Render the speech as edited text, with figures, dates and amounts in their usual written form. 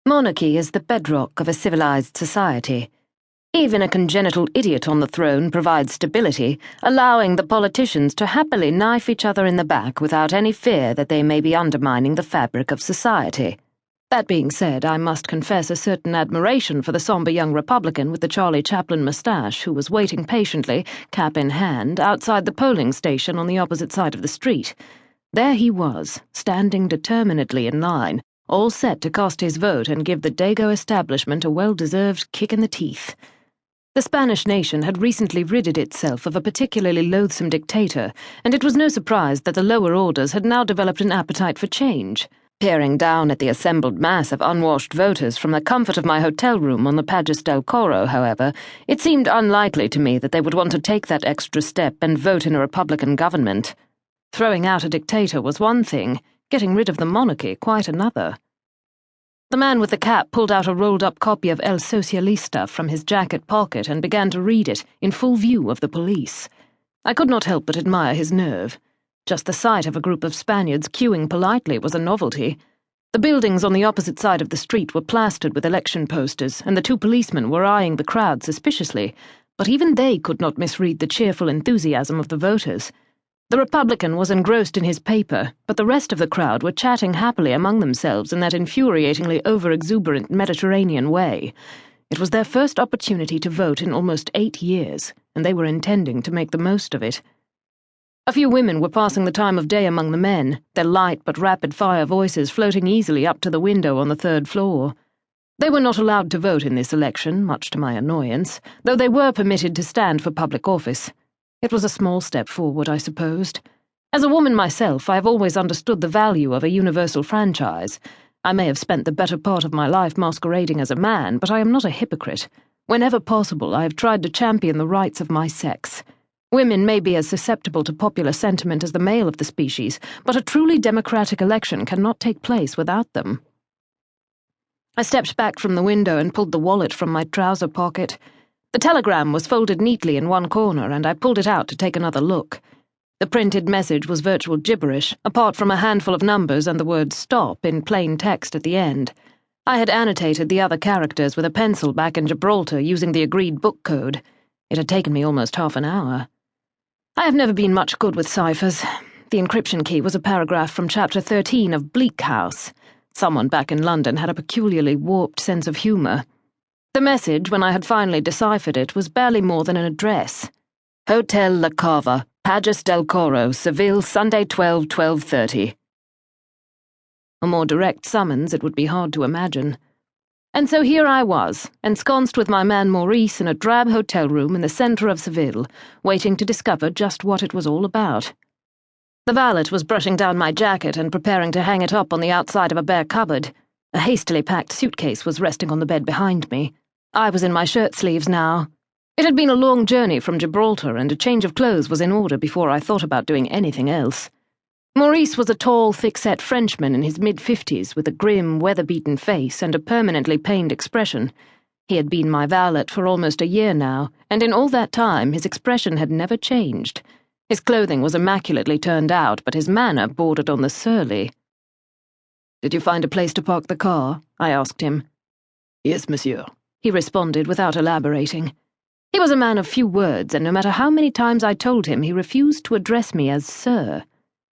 Monarchy is the bedrock of a civilized society. Even a congenital idiot on the throne provides stability, allowing the politicians to happily knife each other in the back without any fear that they may be undermining the fabric of society. That being said, I must confess a certain admiration for the somber young Republican with the Charlie Chaplin moustache who was waiting patiently, cap in hand, outside the polling station on the opposite side of the street. There he was, standing determinedly in line, all set to cast his vote and give the Dago establishment a well-deserved kick in the teeth. The Spanish nation had recently ridded itself of a particularly loathsome dictator, and it was no surprise that the lower orders had now developed an appetite for change. Peering down at the assembled mass of unwashed voters from the comfort of my hotel room on the Pages del Coro, however, it seemed unlikely to me that they would want to take that extra step and vote in a Republican government. Throwing out a dictator was one thing, getting rid of the monarchy quite another. The man with the cap pulled out a rolled-up copy of El Socialista from his jacket pocket and began to read it, in full view of the police. I could not help but admire his nerve. Just the sight of a group of Spaniards queuing politely was a novelty. The buildings on the opposite side of the street were plastered with election posters, and the two policemen were eyeing the crowd suspiciously, but even they could not misread the cheerful enthusiasm of the voters. The Republican was engrossed in his paper, but the rest of the crowd were chatting happily among themselves in that infuriatingly over-exuberant Mediterranean way. It was their first opportunity to vote in almost 8 years, and they were intending to make the most of it. A few women were passing the time of day among the men, their light but rapid-fire voices floating easily up to the window on the 3rd floor. They were not allowed to vote in this election, much to my annoyance, though they were permitted to stand for public office. It was a small step forward, I supposed. As a woman myself, I have always understood the value of a universal franchise. I may have spent the better part of my life masquerading as a man, but I am not a hypocrite. Whenever possible, I have tried to champion the rights of my sex. Women may be as susceptible to popular sentiment as the male of the species, but a truly democratic election cannot take place without them. I stepped back from the window and pulled the wallet from my trouser pocket. The telegram was folded neatly in one corner, and I pulled it out to take another look. The printed message was virtual gibberish, apart from a handful of numbers and the word "stop" in plain text at the end. I had annotated the other characters with a pencil back in Gibraltar using the agreed book code. It had taken me almost half an hour. I have never been much good with ciphers. The encryption key was a paragraph from Chapter 13 of Bleak House. Someone back in London had a peculiarly warped sense of humour. The message, when I had finally deciphered it, was barely more than an address. Hotel La Cava, Pages del Coro, Seville, Sunday 12:30. A more direct summons it would be hard to imagine. And so here I was, ensconced with my man Maurice in a drab hotel room in the centre of Seville, waiting to discover just what it was all about. The valet was brushing down my jacket and preparing to hang it up on the outside of a bare cupboard. A hastily packed suitcase was resting on the bed behind me. I was in my shirt sleeves now. It had been a long journey from Gibraltar, and a change of clothes was in order before I thought about doing anything else. Maurice was a tall, thick-set Frenchman in his mid-50s with a grim, weather-beaten face and a permanently pained expression. He had been my valet for almost a year now, and in all that time his expression had never changed. His clothing was immaculately turned out, but his manner bordered on the surly. "Did you find a place to park the car?" I asked him. "Yes, monsieur," he responded without elaborating. He was a man of few words, and no matter how many times I told him, he refused to address me as Sir.